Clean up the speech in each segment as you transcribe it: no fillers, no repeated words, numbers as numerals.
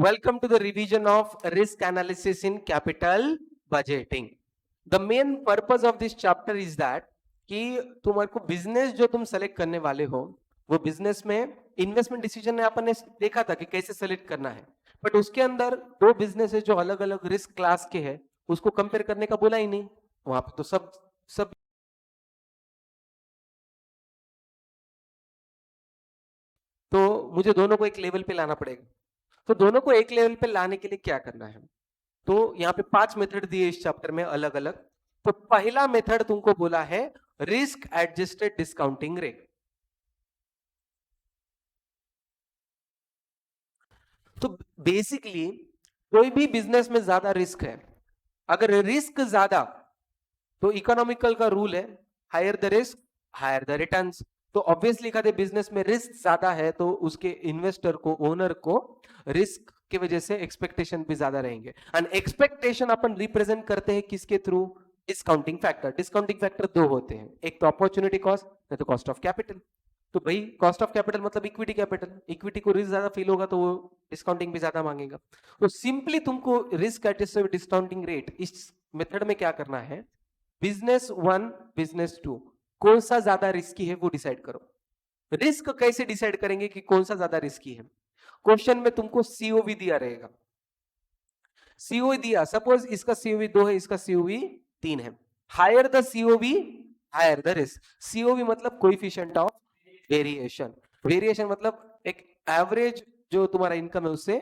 Welcome to the revision of risk analysis in capital budgeting. The main purpose of this chapter is that कि तुम्हारे को business जो तुम select करने वाले हो वो बिजनेस में इन्वेस्टमेंट डिसीजन में अपन ने देखा था कि कैसे सेलेक्ट करना है, बट उसके अंदर दो बिजनेस है जो अलग अलग रिस्क क्लास के हैं, उसको कंपेयर करने का बोला ही नहीं। वहां पे तो सब तो मुझे दोनों को एक लेवल पे लाना पड़ेगा। तो दोनों को एक लेवल पे लाने के लिए क्या करना है, तो यहाँ पे 5 मेथड दिए इस चैप्टर में अलग अलग। तो पहला मेथड तुमको बोला है रिस्क एडजस्टेड डिस्काउंटिंग रेट। तो बेसिकली कोई भी बिजनेस में ज्यादा रिस्क है, अगर रिस्क ज्यादा तो इकोनॉमिकल का रूल है higher the risk higher the returns. तो ऑब्वियसली कहते बिजनेस में रिस्क ज्यादा है तो उसके इन्वेस्टर को, ओनर को रिस्क की वजह से एक्सपेक्टेशन भी ज्यादा रहेंगे। एंड एक्सपेक्टेशन अपन रिप्रेजेंट करते हैं किसके through? Discounting factor. Discounting factor दो होते हैं, एक तो अपॉर्चुनिटी कॉस्ट, नहीं तो कॉस्ट ऑफ कैपिटल। तो भाई कॉस्ट ऑफ कैपिटल मतलब इक्विटी कैपिटल, इक्विटी को रिस्क ज्यादा फील होगा तो वो डिस्काउंटिंग भी ज्यादा मांगेगा। तो सिंपली तुमको रिस्क एडजस्टेड डिस्काउंटिंग रेट इस मेथड में क्या करना है, बिजनेस वन बिजनेस टू कौन सा ज्यादा रिस्की है वो डिसाइड करो। रिस्क कैसे डिसाइड करेंगे कि कौन सा ज्यादा रिस्की है? क्वेश्चन में तुमको सीओवी दिया रहेगा, सीओवी दिया, सपोज इसका सीओवी 2 है, इसका सीओवी 3 है। Higher the COV higher the risk. COV मतलब कोएफिशिएंट ऑफ वेरिएशन, वेरिएशन मतलब एक एवरेज जो तुम्हारा इनकम है उससे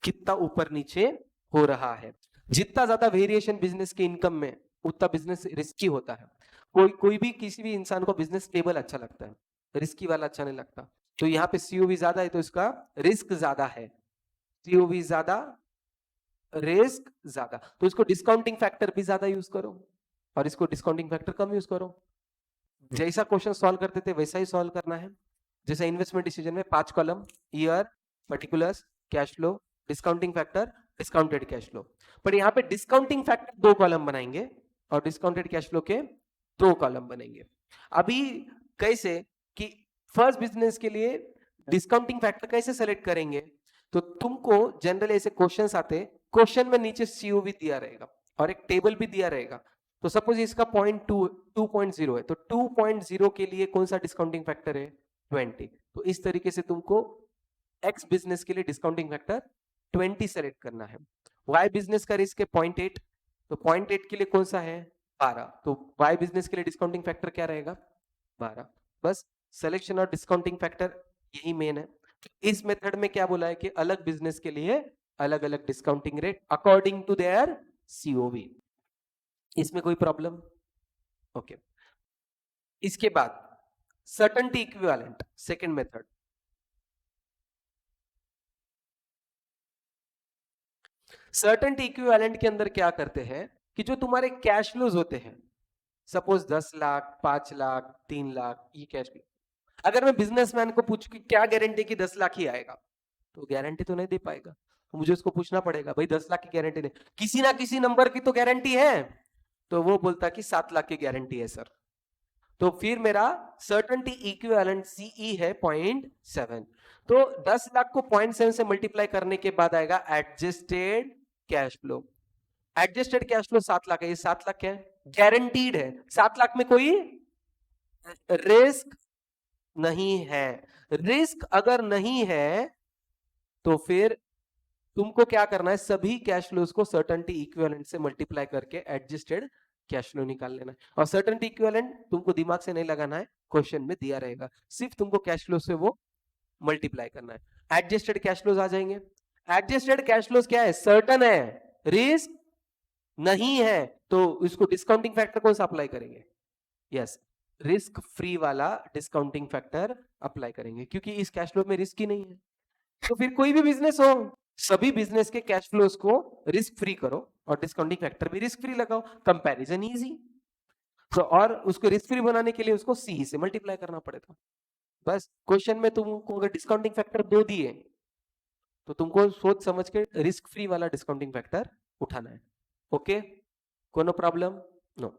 कितना ऊपर नीचे हो रहा है। जितना ज्यादा वेरिएशन बिजनेस के इनकम में उतना बिजनेस रिस्की होता है। कोई भी किसी भी इंसान को बिजनेस स्टेबल अच्छा लगता है, रिस्की वाला अच्छा नहीं लगता। तो यहाँ पे सीओवी ज्यादा है तो इसका रिस्क ज्यादा है, सीओवी ज्यादा रिस्क ज्यादा, तो इसको डिस्काउंटिंग फैक्टर भी ज्यादा यूज करो और इसको डिस्काउंटिंग फैक्टर कम यूज करो। जैसा क्वेश्चन सॉल्व करते थे वैसा ही सॉल्व करना है। जैसे इन्वेस्टमेंट डिसीजन में 5 column, year, particulars, cash flow, discounting factor, discounted cash flow. पर यहाँ पे डिस्काउंटिंग फैक्टर 2 कॉलम बनाएंगे और डिस्काउंटेड कैश फ्लो के 2 कॉलम बनेंगे। अभी कैसे कि फर्स्ट बिजनेस के लिए डिस्काउंटिंग फैक्टर कैसे सेलेक्ट करेंगे, तो तुमको जनरली ऐसे क्वेश्चंस आते, क्वेश्चन में नीचे सीओवी दिया रहेगा और एक टेबल भी दिया रहेगा। तो सपोज इसका पॉइंट 2.0 है, तो 2.0 के लिए कौन सा डिस्काउंटिंग फैक्टर है? 20। तो इस तरीके से तुमको एक्स बिजनेस के लिए डिस्काउंटिंग फैक्टर 20 सेलेक्ट करना है। वाई बिजनेस का रिस्क है 0.8, तो 0.8 के लिए कौन सा है? 12। तो वाई बिजनेस के लिए डिस्काउंटिंग फैक्टर क्या रहेगा? 12। बस सिलेक्शन और डिस्काउंटिंग फैक्टर यही मेन है। इस मेथड में क्या बोला है कि अलग बिजनेस के लिए अलग अलग discounting rate according to their COV. इसमें कोई प्रॉब्लम? ओके। इसके बाद certainty equivalent, second method. Certainty equivalent के अंदर क्या करते हैं कि जो तुम्हारे कैश फ्लोज होते हैं, सपोज 10 लाख, 5 लाख, 3 लाख, ये कैश फ्लो, अगर मैं बिजनेसमैन को पूछूं कि क्या गारंटी कि 10 लाख ही आएगा, तो गारंटी तो नहीं दे पाएगा। तो मुझे उसको पूछना पड़ेगा भाई 10 लाख की गारंटी दे, किसी ना किसी नंबर की तो गारंटी है। तो वो बोलता कि 7 लाख की गारंटी है सर। तो फिर मेरा सर्टेनिटी इक्विवेलेंट सीई है 0.7। तो 10 लाख को 0.7 से मल्टीप्लाई करने के बाद आएगा adjusted cash flow. Adjusted cash flow 7 lakh है, ये 7 लाख क्या है? गारंटीड है। 7 लाख में कोई रिस्क नहीं है। रिस्क अगर नहीं है तो फिर तुमको क्या करना है, सभी कैश फ्लोज को सर्टेनिटी इक्विवेलेंट से मल्टीप्लाई करके एडजस्टेड कैश फ्लो निकाल लेना है। और सर्टेनिटी इक्विवेलेंट तुमको दिमाग से नहीं लगाना है, क्वेश्चन में दिया रहेगा, सिर्फ तुमको कैश फ्लो से वो मल्टीप्लाई करना है। एडजस्टेड कैश फ्लोज आ जाएंगे। एडजस्टेड कैश फ्लोज क्या है? सर्टन है, रिस्क नहीं है, तो इसको डिस्काउंटिंग फैक्टर कौन सा अप्लाई करेंगे? यस, रिस्क फ्री वाला डिस्काउंटिंग फैक्टर अप्लाई करेंगे, क्योंकि इस कैश फ्लो में रिस्क ही नहीं है। तो फिर कोई भी बिजनेस हो, सभी बिजनेस के कैश फ्लोज को रिस्क फ्री करो और डिस्काउंटिंग फैक्टर भी रिस्क फ्री लगाओ, कंपैरिजन इजी। तो और उसको रिस्क फ्री बनाने के लिए उसको सी से मल्टीप्लाई करना पड़ेगा। बस क्वेश्चन में तुमको अगर डिस्काउंटिंग फैक्टर 2 दिए तो तुमको सोच समझ के रिस्क फ्री वाला डिस्काउंटिंग फैक्टर उठाना है। ओके, कोनो प्रॉब्लम? नो।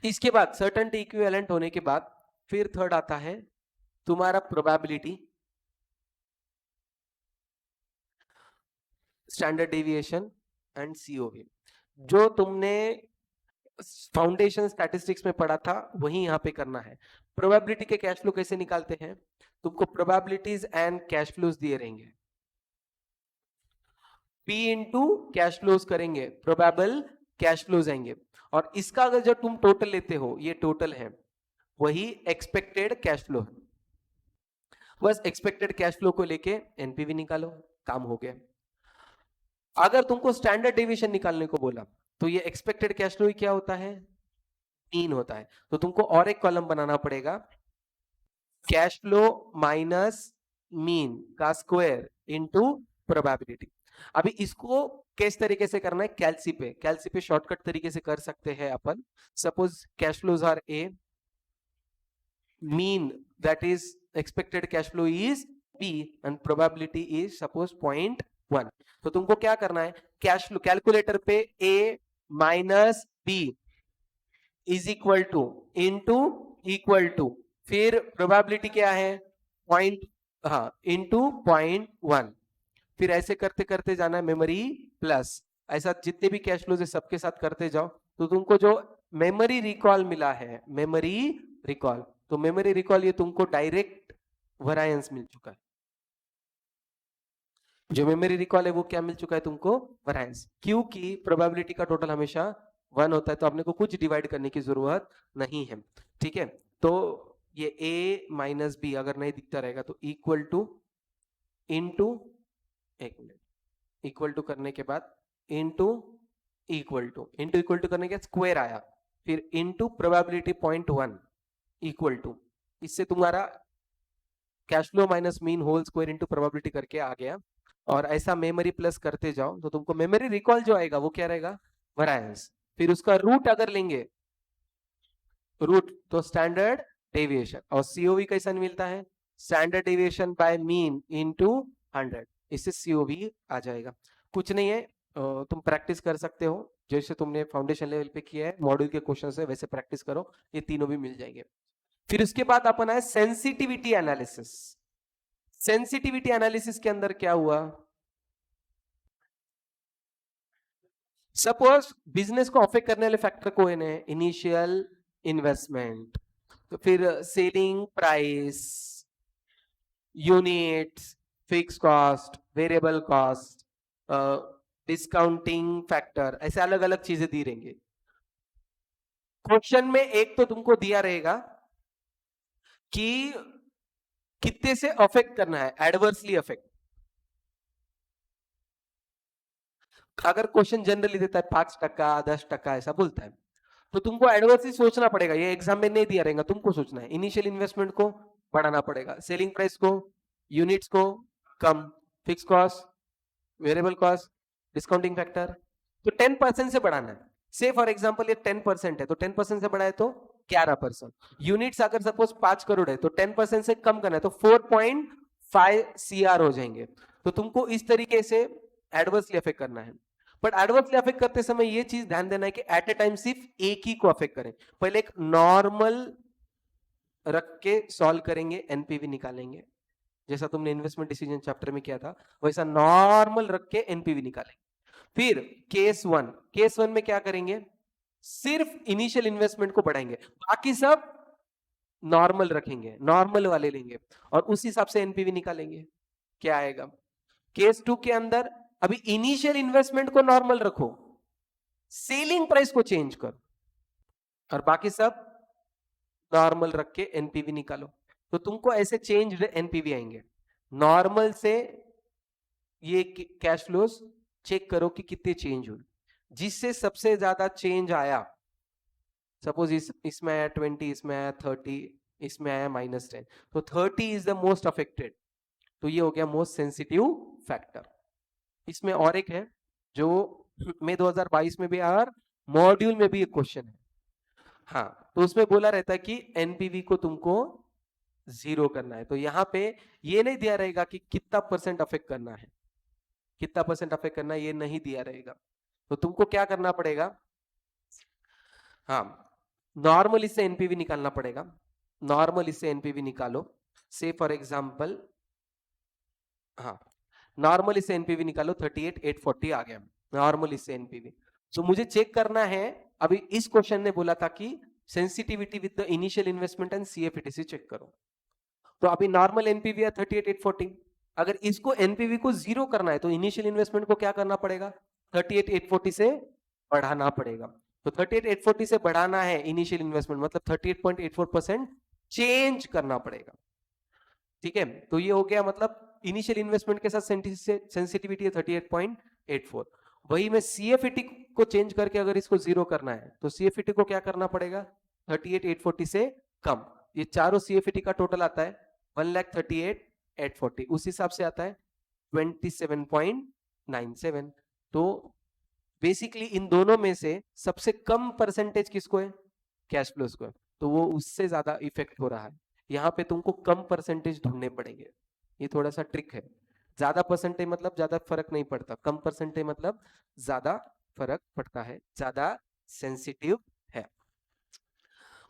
इसके बाद सर्टेनिटी इक्विवेलेंट होने के बाद फिर थर्ड आता है तुम्हारा probability. Standard deviation and CoV. जो तुमने फाउंडेशन स्टैटिस्टिक्स में पढ़ा था वही यहाँ पे करना है। प्रोबेबिलिटी के कैश फ्लो कैसे निकालते हैं? तुमको प्रोबेबिलिटीज एंड कैश फ्लोज दिए रहेंगे, P इंटू कैश फ्लोज करेंगे, प्रोबेबल कैश फ्लोज आएंगे, और इसका अगर जब तुम टोटल लेते हो, ये टोटल है, वही एक्सपेक्टेड कैश फ्लो है। बस एक्सपेक्टेड कैश फ्लो को लेके एनपीवी निकालो, काम हो गया। अगर तुमको स्टैंडर्ड डेविएशन निकालने को बोला तो ये एक्सपेक्टेड कैश फ्लो क्या होता है? मीन होता है। तो तुमको और एक कॉलम बनाना पड़ेगा, कैश फ्लो माइनस मीन का स्क्वायर इनटू प्रोबेबिलिटी। अभी इसको किस तरीके से करना है? कैलसी पे शॉर्टकट तरीके से कर सकते हैं अपन। Suppose cash flows are a, mean that is expected cash flow is B and probability is suppose 0.1। तो तुमको क्या करना है? कैश फ्लो कैलकुलेटर पे A minus B is equal to into equal to, फिर प्रोबेबिलिटी क्या है? पॉइंट, हाँ, इंटू 0.1। फिर ऐसे करते करते जाना है, मेमोरी प्लस, ऐसा जितने भी कैश फ्लोज है सबके साथ करते जाओ। तो तुमको जो मेमोरी रिकॉल मिला है, मेमोरी रिकॉल, तो मेमोरी रिकॉल ये तुमको डायरेक्ट वेरिएंस मिल चुका है। जो मेमोरी रिकॉल है वो क्या मिल चुका है तुमको? वेरिएंस। क्योंकि प्रोबेबिलिटी का टोटल हमेशा 1 होता है, तो अपने को कुछ डिवाइड करने की जरूरत नहीं है। ठीक है, तो ये a माइनस बी अगर नहीं दिखता रहेगा तो इक्वल टू इंटू, एक मिनट, इक्वल टू करने के बाद इंटू इक्वल टू करने के स्क्वायर आया, फिर इंटू प्रोबेबिलिटी 0.1 इक्वल टू, इससे तुम्हारा cash flow minus mean whole square into probability करके आ गया। और ऐसा मेमोरी प्लस करते जाओ तो तुमको मेमोरी रिकॉल जो आएगा वो क्या रहेगा? वेरिएंस। फिर उसका रूट अगर लेंगे, रूट, तो स्टैंडर्ड डेविएशन। और सीओवी कैसा मिलता है? Standard deviation by mean into 100, इससे सीओवी आ जाएगा। कुछ नहीं है, तुम प्रैक्टिस कर सकते हो, जैसे तुमने फाउंडेशन लेवल पे किया है, मॉड्यूल के क्वेश्चन है वैसे प्रैक्टिस करो, ये तीनों भी मिल जाएंगे। फिर उसके बाद अपन आए सेंसिटिविटी एनालिसिस। सेंसिटिविटी एनालिसिस के अंदर क्या हुआ? सपोज बिजनेस को अफेक्ट करने वाले फैक्टर कोई है, इनिशियल इन्वेस्टमेंट, तो फिर selling price, units, fix cost, variable cost, discounting factor, ऐसे अलग अलग चीजें दी रहेंगे। क्वेश्चन में एक तो तुमको दिया रहेगा कि कितने से अफेक्ट करना है, एडवर्सली अफेक्ट। अगर क्वेश्चन जनरली देता है 5%, 10% ऐसा बोलता है, तो तुमको एडवर्सली सोचना पड़ेगा। ये एग्जाम में नहीं दिया रहेगा, तुमको सोचना है। इनिशियल इन्वेस्टमेंट को बढ़ाना पड़ेगा, सेलिंग प्राइस को, यूनिट्स को कम, fix cost, variable cost, discounting factor, तो 10% से बढ़ाना है। से फॉर एग्जांपल ये 10% है, तो 10% से बढ़ाए तो 11%। यूनिट्स अगर सपोज 5 करोड़ है तो 10% से कम करना है तो 4.5 CR हो जाएंगे। तो तुमको इस तरीके से एडवर्सली अफेक्ट करना है। बट एडवर्सली अफेक्ट करते समय ये चीज ध्यान देना है कि एट ए टाइम सिर्फ एक ही को अफेक्ट करें। पहले एक नॉर्मल रख के सॉल्व करेंगे, एनपीवी निकालेंगे, जैसा तुमने इन्वेस्टमेंट डिसीजन चैप्टर में किया था वैसा नॉर्मल रख के एनपीवी निकालेंगे। फिर केस वन में क्या करेंगे? सिर्फ इनिशियल इन्वेस्टमेंट को बढ़ाएंगे, बाकी सब नॉर्मल रखेंगे, नॉर्मल वाले लेंगे और उस हिसाब से एनपीवी निकालेंगे। क्या आएगा? केस 2 के अंदर अभी इनिशियल इन्वेस्टमेंट को नॉर्मल रखो, सेलिंग प्राइस को चेंज करो और बाकी सब नॉर्मल रख के एनपीवी निकालो। तो तुमको ऐसे चेंज एनपीवी आएंगे। नॉर्मल से ये कैश फ्लोज चेक करो कि कितने चेंज हुए, जिससे सबसे ज्यादा चेंज आया, सपोज इसमें आया 20, इसमें आया 30, इसमें आया -10, तो 30 इज द मोस्ट अफेक्टेड, तो ये हो गया मोस्ट सेंसिटिव फैक्टर। इसमें और एक है जो मई 2022 में भी आया और मॉड्यूल में भी एक क्वेश्चन है। हाँ, तो उसमें बोला रहता है कि एनपीवी को तुमको 0 करना है। तो यहां पे ये नहीं दिया रहेगा कि कितना % अफेक्ट करना है, कितना % अफेक्ट करना है ये नहीं दिया रहेगा। तो तुमको क्या करना पड़ेगा? हाँ, नॉर्मल इससे एनपीवी निकालना पड़ेगा। नॉर्मल इससे एनपीवी निकालो। से फॉर एग्जांपल, हाँ, नॉर्मल इससे एनपीवी निकालो 38,840 आ गया नॉर्मल इससे एनपीवी। तो मुझे चेक करना है, अभी इस क्वेश्चन ने बोला था कि sensitivity with the initial investment and CFETC check करो। तो अभी नॉर्मल एनपीवी है 38,840, अगर इसको एनपीवी को जीरो करना है तो इनिशियल इन्वेस्टमेंट को क्या करना पड़ेगा, 38,840 से बढ़ाना पड़ेगा। तो 38,840 से बढ़ाना है इनिशियल इन्वेस्टमेंट, मतलब 38.84% चेंज करना पड़ेगा। ठीक है, तो ये हो गया, मतलब इनिशियल इन्वेस्टमेंट के साथ सेंसिटिविटी है 38.84। वही में सीएफईटी को चेंज करके अगर इसको जीरो करना है तो सीएफईटी को क्या करना पड़ेगा, 38,840 से कम। ये चारों सीएफईटी का टोटल आता है 1,38,840, उस हिसाब से आता है 27.97। तो बेसिकली इन दोनों में से सबसे कम परसेंटेज किसको है, कैश फ्लोज को है, तो वो उससे ज्यादा इफेक्ट हो रहा है। यहाँ पे तुमको कम परसेंटेज ढूंढने पड़ेंगे, ये थोड़ा सा ट्रिक है। ज्यादा परसेंटेज मतलब ज्यादा फर्क नहीं पड़ता, कम परसेंटेज मतलब ज्यादा फर्क पड़ता है, ज्यादा सेंसिटिव है।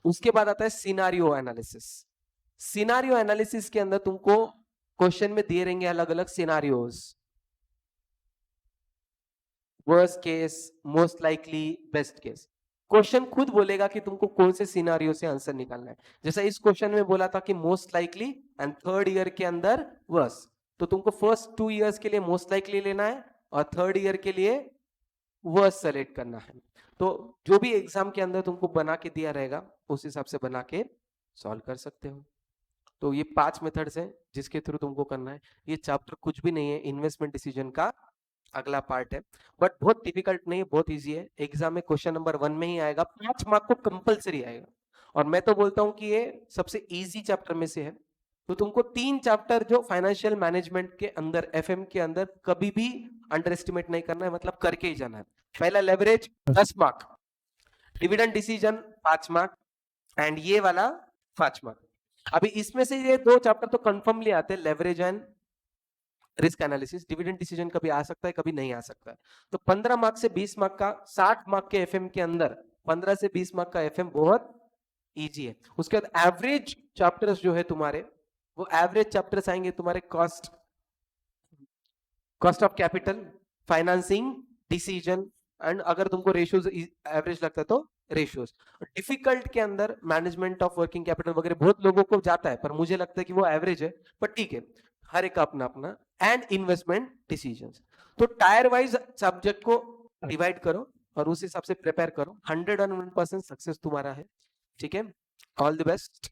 उसके बाद आता है सिनारियो एनालिसिस। सिनारियो एनालिसिस के अंदर तुमको क्वेश्चन में दिए रहेंगे अलग अलग scenarios, worst case, most likely, best case. Question खुद बोलेगा कि तुमको कौन से सिनारियो से आंसर निकालना है। जैसा इस क्वेश्चन में बोला था कि most likely and third year के अंदर वर्स्ट, तो तुमको फर्स्ट 2 इयर्स के लिए मोस्ट लाइकली लेना है और थर्ड ईयर के लिए वर्स्ट सेलेक्ट करना है। तो जो भी एग्जाम के अंदर तुमको बना के दिया रहेगा उस हिसाब से बना के सॉल्व कर सकते हो। तो ये 5 मेथड्स हैं जिसके थ्रू तुमको करना है। ये चैप्टर कुछ भी नहीं है, इन्वेस्टमेंट डिसीजन का अगला पार्ट है, बट बहुत डिफिकल्ट नहीं है, बहुत इजी है। एग्जाम में क्वेश्चन नंबर 1 में ही आएगा, 5 मार्क को कंपलसरी आएगा। और मैं तो बोलता हूं कि ये सबसे इजी चैप्टर में से है। तो तुमको 3 चैप्टर जो फाइनेंशियल मैनेजमेंट के अंदर, एफएम के अंदर कभी भी अंडर एस्टिमेट नहीं करना है, मतलब करके ही जाना है। पहला leverage 10 mark, dividend decision 5 mark, and ये वाला 5 मार्क। अभी इसमें से ये 2 चैप्टर तो कंफर्मली आते हैं, leverage and risk analysis. Dividend decision कभी आ सकता है, कभी नहीं आ सकता है। तो 15 मार्क से 20 मार्क का, 60 मार्क के एफएम के अंदर 15 से 20 मार्क का एफएम बहुत इजी है। उसके बाद एवरेज चैप्टर्स जो है तुम्हारे, वो एवरेज चैप्टर्स आएंगे तुम्हारे cost of capital, financing decision, and अगर तुमको रेशियोज एवरेज लगता है तो रेशियोज। डिफिकल्ट के अंदर मैनेजमेंट ऑफ वर्किंग कैपिटल वगैरह बहुत लोगों को जाता है, पर मुझे लगता है कि वो एवरेज है, पर ठीक है, हर एक का अपना अपना। And investment decisions. तो टायर वाइज सब्जेक्ट को डिवाइड करो और उस हिसाब से प्रिपेयर करो, 101% सक्सेस तुम्हारा है। ठीक है, ऑल द बेस्ट।